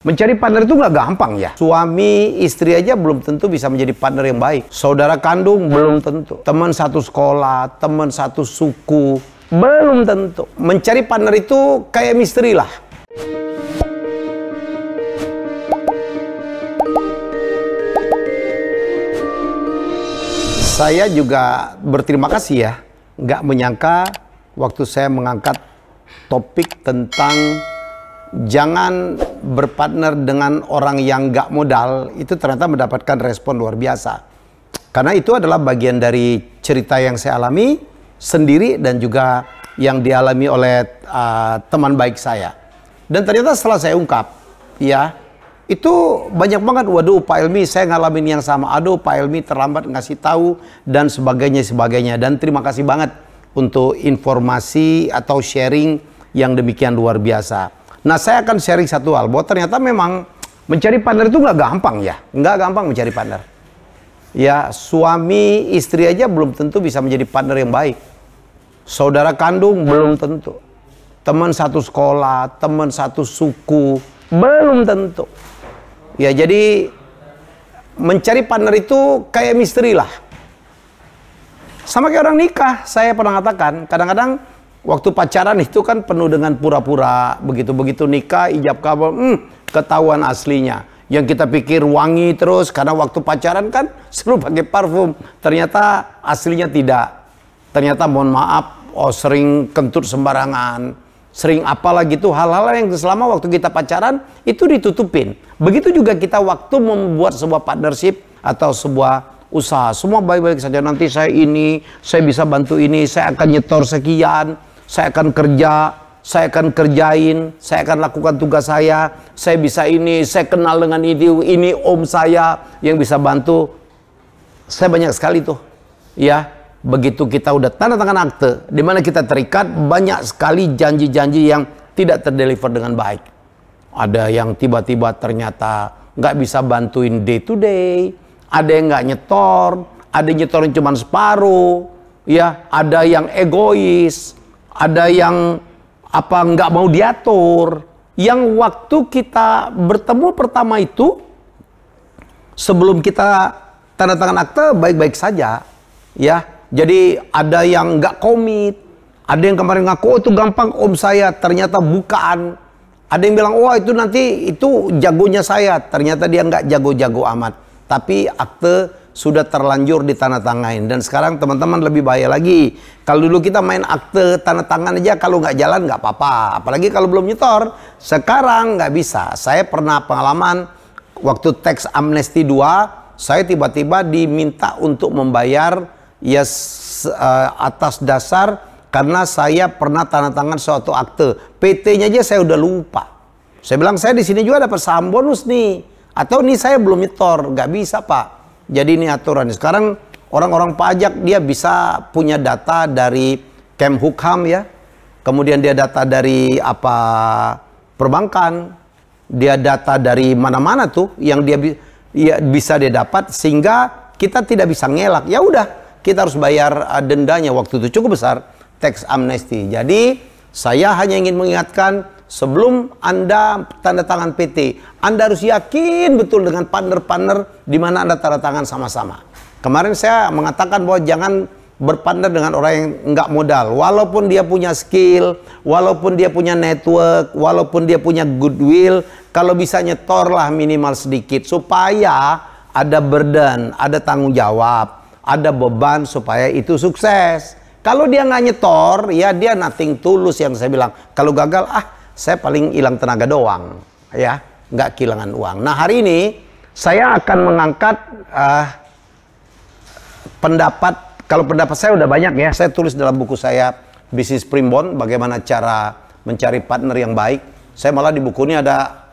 Mencari partner itu nggak gampang ya. Suami istri aja belum tentu bisa menjadi partner yang baik. Saudara kandung belum tentu. Teman satu sekolah, teman satu suku, belum tentu. Mencari partner itu kayak misteri lah. Saya juga berterima kasih ya. Nggak menyangka waktu saya mengangkat topik tentang jangan berpartner dengan orang yang nggak modal, itu ternyata mendapatkan respon luar biasa. Karena itu adalah bagian dari cerita yang saya alami sendiri dan juga yang dialami oleh teman baik saya. Dan ternyata setelah saya ungkap, ya, itu banyak banget, waduh Pak Elmi saya ngalamin yang sama, aduh Pak Elmi terlambat ngasih tahu, dan sebagainya. Dan terima kasih banget untuk informasi atau sharing yang demikian luar biasa. Nah, saya akan sharing satu hal, bahwa ternyata memang mencari partner itu nggak gampang ya. Nggak gampang mencari partner. Ya, suami istri aja belum tentu bisa menjadi partner yang baik. Saudara kandung belum tentu. Teman satu sekolah, teman satu suku, belum tentu. Ya, jadi mencari partner itu kayak misteri lah. Sama kayak orang nikah, saya pernah katakan, kadang-kadang waktu pacaran itu kan penuh dengan pura-pura, begitu-begitu nikah, ijab kabul, ketahuan aslinya. Yang kita pikir wangi terus, karena waktu pacaran kan selalu pakai parfum. Ternyata aslinya tidak. Ternyata mohon maaf, sering kentut sembarangan, sering apalah gitu, hal-hal yang selama waktu kita pacaran itu ditutupin. Begitu juga kita waktu membuat sebuah partnership atau sebuah usaha. Semua baik-baik saja, nanti saya ini, saya bisa bantu ini, saya akan nyetor sekian, saya akan kerja, saya akan kerjain, saya akan lakukan tugas saya bisa ini, saya kenal dengan ini om saya yang bisa bantu. Saya banyak sekali tuh, ya. Begitu kita udah tanda tangan akte, di mana kita terikat, banyak sekali janji-janji yang tidak terdeliver dengan baik. Ada yang tiba-tiba ternyata nggak bisa bantuin day to day, ada yang nggak nyetor, ada yang nyetorin cuma separuh, ya, ada yang egois, ada yang nggak mau diatur. Yang waktu kita bertemu pertama itu, sebelum kita tanda tangan akte baik-baik saja, ya. Jadi ada yang nggak komit, ada yang kemarin ngaku oh itu gampang om saya, ternyata bukan. Ada yang bilang wah itu nanti itu jagonya saya, ternyata dia nggak jago-jago amat. Tapi akte sudah terlanjur ditandatangain. Dan sekarang teman-teman lebih bahaya lagi. Kalau dulu kita main akte tanda tangan aja, kalau nggak jalan nggak apa-apa. Apalagi kalau belum nyetor. Sekarang nggak bisa. Saya pernah pengalaman waktu teks amnesti 2, saya tiba-tiba diminta untuk membayar ya atas dasar karena saya pernah tanda tangan suatu akte. PT-nya aja saya udah lupa. Saya bilang saya di sini juga dapat saham bonus nih. Atau nih saya belum nyetor, nggak bisa Pak. Jadi ini aturan. Sekarang orang-orang pajak dia bisa punya data dari Kemhukam ya. Kemudian dia data dari perbankan. Dia data dari mana-mana tuh yang dia bisa dia dapat, sehingga kita tidak bisa ngelak. Ya udah, kita harus bayar dendanya waktu itu cukup besar, tax amnesty. Jadi saya hanya ingin mengingatkan, sebelum Anda tanda tangan PT, Anda harus yakin betul dengan partner-partner di mana Anda tanda tangan sama-sama. Kemarin saya mengatakan bahwa jangan berpartner dengan orang yang nggak modal. Walaupun dia punya skill, walaupun dia punya network, walaupun dia punya goodwill, kalau bisa nyetorlah minimal sedikit supaya ada burden, ada tanggung jawab, ada beban supaya itu sukses. Kalau dia nggak nyetor, ya dia nothing tulus yang saya bilang. Kalau gagal, saya paling hilang tenaga doang, ya, nggak kehilangan uang. Nah hari ini saya akan mengangkat pendapat. Kalau pendapat saya udah banyak ya. Saya tulis dalam buku saya Bisnis Primbon, bagaimana cara mencari partner yang baik. Saya malah di buku ini ada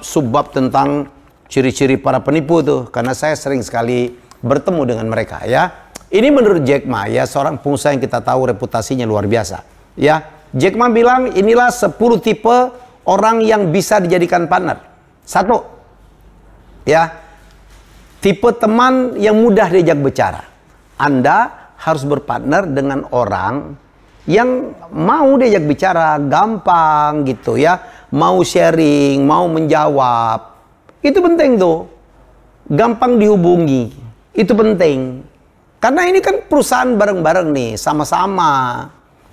subbab tentang ciri-ciri para penipu tuh, karena saya sering sekali bertemu dengan mereka ya. Ini menurut Jack Ma ya, seorang pengusaha yang kita tahu reputasinya luar biasa ya. Jack Ma bilang inilah 10 tipe orang yang bisa dijadikan partner. 1 ya, tipe teman yang mudah diajak bicara. Anda harus berpartner dengan orang yang mau diajak bicara, gampang gitu ya. mau sharing, mau menjawab. Itu penting tuh. Gampang dihubungi. Itu penting. Karena ini kan perusahaan bareng-bareng nih, sama-sama.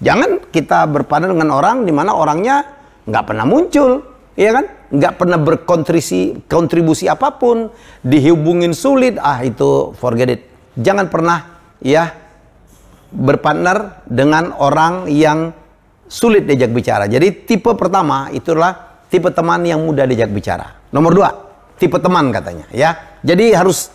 Jangan kita berpadan dengan orang di mana orangnya nggak pernah muncul, ya kan? Nggak pernah berkontribusi apapun, dihubungin sulit, itu forget it. Jangan pernah ya berpartner dengan orang yang sulit diajak bicara. Jadi tipe pertama itulah tipe teman yang mudah diajak bicara. Nomor 2, tipe teman katanya, ya. Jadi harus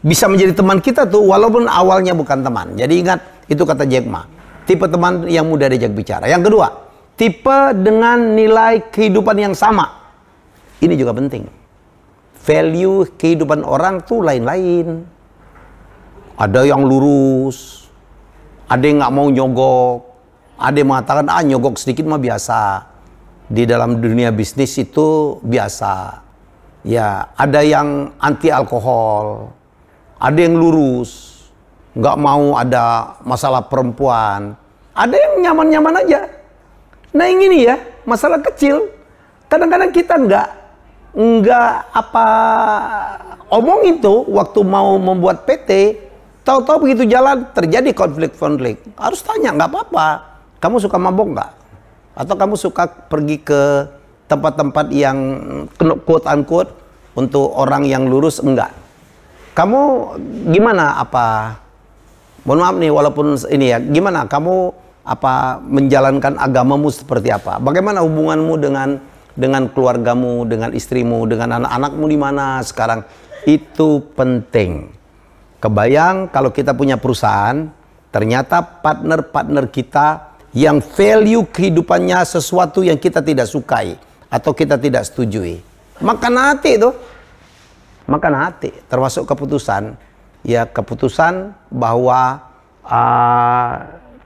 bisa menjadi teman kita tuh walaupun awalnya bukan teman. Jadi ingat itu kata Jack Ma. Tipe teman yang mudah diajak bicara. Yang kedua, tipe dengan nilai kehidupan yang sama. Ini juga penting. Value kehidupan orang tuh lain-lain. Ada yang lurus, ada yang nggak mau nyogok, ada yang mengatakan nyogok sedikit mah biasa. Di dalam dunia bisnis itu biasa. Ya, ada yang anti alkohol, ada yang lurus, nggak mau ada masalah perempuan, ada yang nyaman-nyaman aja. Nah yang ini ya, masalah kecil. Kadang-kadang kita nggak omong itu waktu mau membuat PT, tahu-tahu begitu jalan terjadi konflik. Harus tanya, nggak apa-apa. Kamu suka mabok nggak? Atau kamu suka pergi ke tempat-tempat yang quote-unquote untuk orang yang lurus? Enggak. Kamu gimana mohon maaf nih walaupun ini ya, gimana kamu menjalankan agamamu seperti apa? Bagaimana hubunganmu dengan keluargamu, dengan istrimu, dengan anak-anakmu di mana sekarang? Itu penting. Kebayang kalau kita punya perusahaan, ternyata partner-partner kita yang value kehidupannya sesuatu yang kita tidak sukai atau kita tidak setujui. Makan hati itu. Makan hati. Termasuk keputusan. Ya keputusan bahwa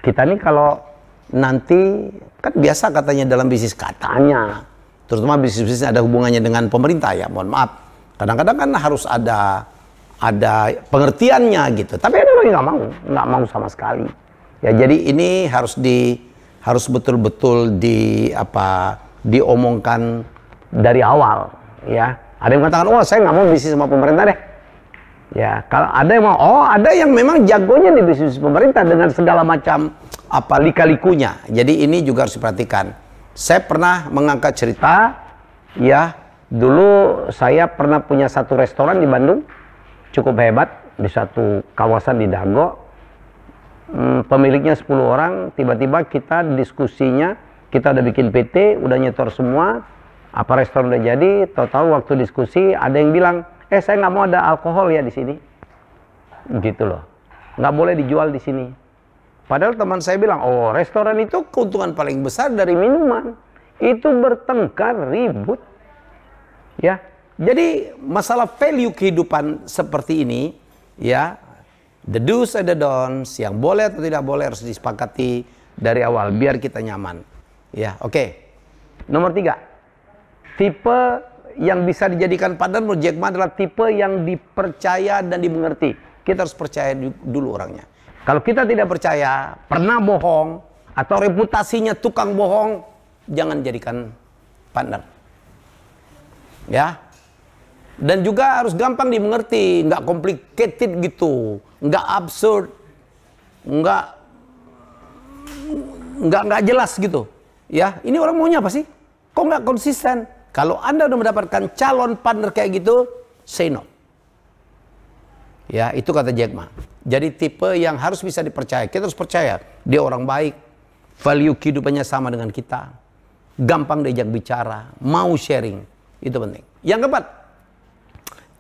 kita nih kalau nanti, kan biasa katanya dalam bisnis katanya. Terutama bisnis-bisnis ada hubungannya dengan pemerintah ya, mohon maaf. Kadang-kadang kan harus ada pengertiannya gitu. Tapi ada orang yang nggak mau sama sekali. Ya jadi ini harus betul-betul diomongkan dari awal ya. Ada yang mengatakan, saya nggak mau bisnis sama pemerintah deh. Ya, kalau ada yang mau, ada yang memang jagonya di bisnis pemerintah dengan segala macam lika-likunya. Jadi ini juga harus diperhatikan. Saya pernah mengangkat cerita, ya, dulu saya pernah punya satu restoran di Bandung, cukup hebat, di satu kawasan di Dago. Pemiliknya 10 orang, tiba-tiba kita diskusinya, kita udah bikin PT, udah nyetor semua, restoran udah jadi, tahu-tahu waktu diskusi ada yang bilang, saya nggak mau ada alkohol ya di sini, gitu loh, nggak boleh dijual di sini. Padahal teman saya bilang, restoran itu keuntungan paling besar dari minuman, itu bertengkar, ribut, ya. Jadi masalah value kehidupan seperti ini, ya. The do's and the don'ts, yang boleh atau tidak boleh harus disepakati dari awal biar kita nyaman. Ya, oke. Nomor 3, tipe yang bisa dijadikan partner menurut Jack Ma adalah tipe yang dipercaya dan dimengerti. Kita harus percaya dulu orangnya. Kalau kita tidak percaya, pernah bohong atau reputasinya tukang bohong, jangan jadikan partner. Ya. Dan juga harus gampang dimengerti, nggak complicated gitu, nggak absurd, nggak jelas gitu. Ya, ini orang maunya apa sih? Kok nggak konsisten? Kalau Anda udah mendapatkan calon partner kayak gitu, say no. Ya, itu kata Jack Ma. Jadi tipe yang harus bisa dipercaya. Kita harus percaya dia orang baik, value kehidupannya sama dengan kita, gampang diajak bicara, mau sharing, itu penting. Yang keempat,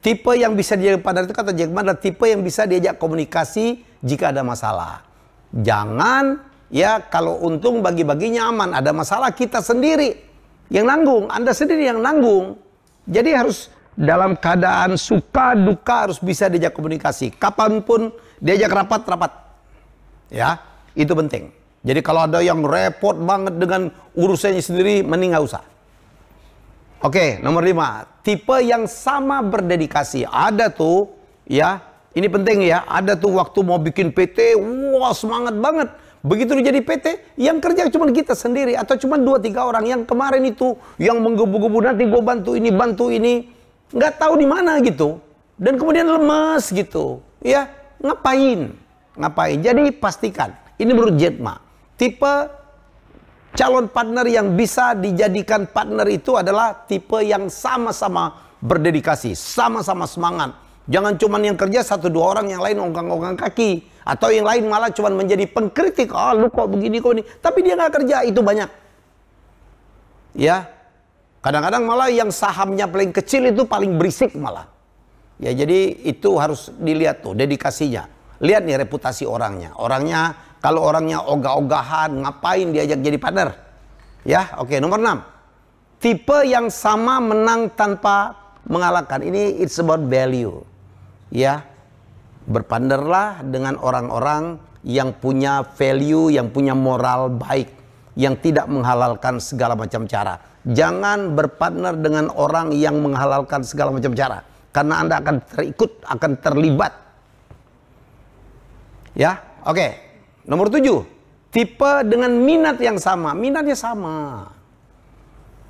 tipe yang bisa diajak partner itu kata Jack Ma adalah tipe yang bisa diajak komunikasi jika ada masalah. Jangan ya kalau untung bagi-baginya aman, ada masalah kita sendiri yang nanggung, Anda sendiri yang nanggung. Jadi harus dalam keadaan suka duka harus bisa diajak komunikasi. Kapanpun diajak rapat. Ya, itu penting. Jadi kalau ada yang repot banget dengan urusannya sendiri, mending nggak usah. Oke, nomor 5, tipe yang sama berdedikasi. Ada tuh, ya, ini penting ya, ada tuh waktu mau bikin PT, wah semangat banget. Begitu dia jadi PT, yang kerja cuma kita sendiri atau cuma 2-3 orang. Yang kemarin itu yang menggebu-gebu, nanti gue bantu ini, nggak tahu di mana gitu. Dan kemudian lemes gitu. Ya, ngapain? Jadi pastikan, ini menurut Jack Ma, tipe calon partner yang bisa dijadikan partner itu adalah tipe yang sama-sama berdedikasi, sama-sama semangat. Jangan cuma yang kerja 1-2 orang, yang lain ongkang-ongkang kaki. Atau yang lain malah cuma menjadi pengkritik. Ah, lu kok begini, kok ini. Tapi dia nggak kerja, itu banyak. Ya, kadang-kadang malah yang sahamnya paling kecil itu paling berisik malah. Ya, jadi itu harus dilihat tuh, dedikasinya. Lihat nih reputasi orangnya. Kalau orangnya ogah-ogahan, ngapain diajak jadi partner? Ya, oke. Nomor 6. Tipe yang sama menang tanpa mengalahkan. Ini it's about value. Ya, berpartnerlah dengan orang-orang yang punya value, yang punya moral baik, yang tidak menghalalkan segala macam cara. Jangan berpartner dengan orang yang menghalalkan segala macam cara, karena Anda akan akan terlibat. Ya, oke. Nomor 7, tipe dengan minat yang sama. Minatnya sama.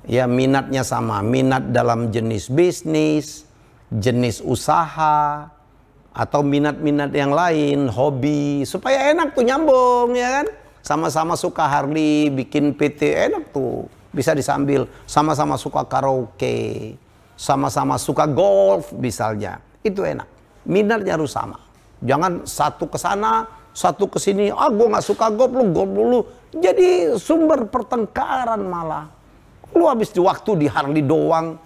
Ya, minatnya sama. Minat dalam jenis bisnis, jenis usaha, atau minat-minat yang lain, hobi, supaya enak tuh nyambung, ya kan? Sama-sama suka Harley, bikin PT, enak tuh, bisa disambil. Sama-sama suka karaoke, sama-sama suka golf misalnya, itu enak. Minatnya harus sama. Jangan satu ke sana, satu ke sini. Ah, gue nggak suka golf lu. Jadi sumber pertengkaran malah. Lu habis di waktu di Harley doang,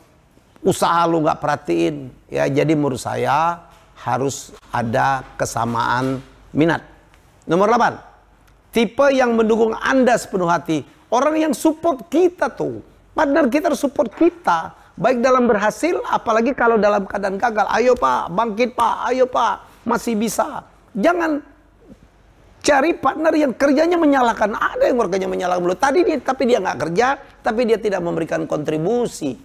usaha lu nggak perhatiin. Ya, jadi menurut saya harus ada kesamaan minat. Nomor 8, tipe yang mendukung Anda sepenuh hati. Orang yang support kita tuh. Partner kita harus support kita. Baik dalam berhasil, apalagi kalau dalam keadaan gagal. Ayo Pak, bangkit Pak, ayo Pak, masih bisa. Jangan cari partner yang kerjanya menyalahkan. Ada yang kerjanya menyalahkan. Tapi dia nggak kerja, tapi dia tidak memberikan kontribusi.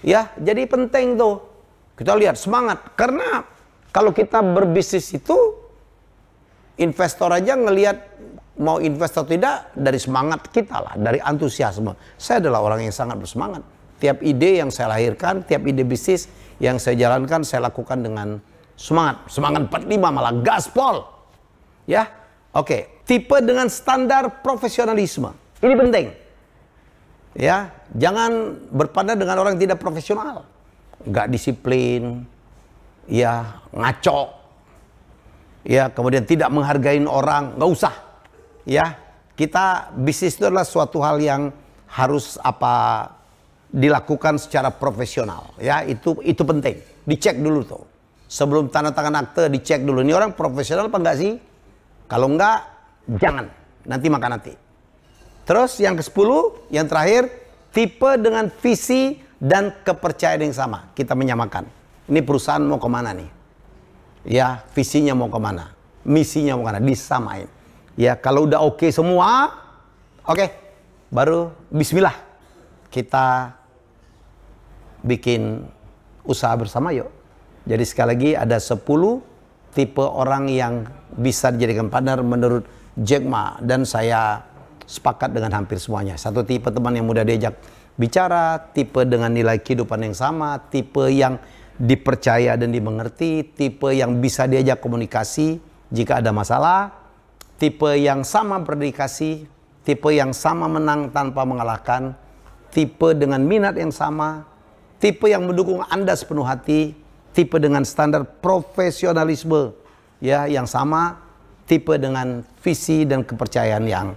Ya, jadi penting tuh. Kita lihat semangat. Karena kalau kita berbisnis itu, investor aja ngelihat mau invest atau tidak dari semangat kita lah, dari antusiasme. Saya adalah orang yang sangat bersemangat. Tiap ide yang saya lahirkan, tiap ide bisnis yang saya jalankan, saya lakukan dengan semangat. Semangat 45 malah gaspol. Ya, oke. Tipe dengan standar profesionalisme. Ini penting. Ya, jangan berpartner dengan orang yang tidak profesional. Nggak disiplin. Ya, ngaco, ya, kemudian tidak menghargai orang, nggak usah. Ya, kita bisnis itu adalah suatu hal yang harus dilakukan secara profesional. Ya, itu penting. Dicek dulu tuh, sebelum tanda tangan akte dicek dulu. Ini orang profesional apa enggak sih? Kalau enggak, jangan. Nanti makan nanti. Terus yang ke-10, yang terakhir, tipe dengan visi dan kepercayaan yang sama. Kita menyamakan. Ini perusahaan mau kemana nih? Ya, visinya mau kemana? Misinya mau kemana? Disamain. Ya, kalau udah oke semua, oke, baru bismillah. Kita bikin usaha bersama yuk. Jadi sekali lagi ada 10 tipe orang yang bisa dijadikan partner menurut Jack Ma. Dan saya sepakat dengan hampir semuanya. Satu tipe teman yang mudah diajak bicara, tipe dengan nilai kehidupan yang sama, tipe yang dipercaya dan dimengerti, tipe yang bisa diajak komunikasi jika ada masalah, tipe yang sama berdedikasi, tipe yang sama menang tanpa mengalahkan, tipe dengan minat yang sama, tipe yang mendukung Anda sepenuh hati, tipe dengan standar profesionalisme ya yang sama, tipe dengan visi dan kepercayaan yang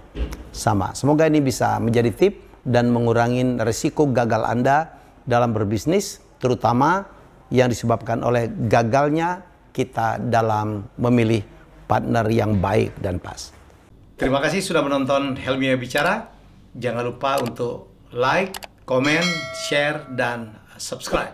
sama. Semoga ini bisa menjadi tip dan mengurangi resiko gagal Anda dalam berbisnis, terutama yang disebabkan oleh gagalnya kita dalam memilih partner yang baik dan pas. Terima kasih sudah menonton Helmiah Bicara. Jangan lupa untuk like, komen, share, dan subscribe.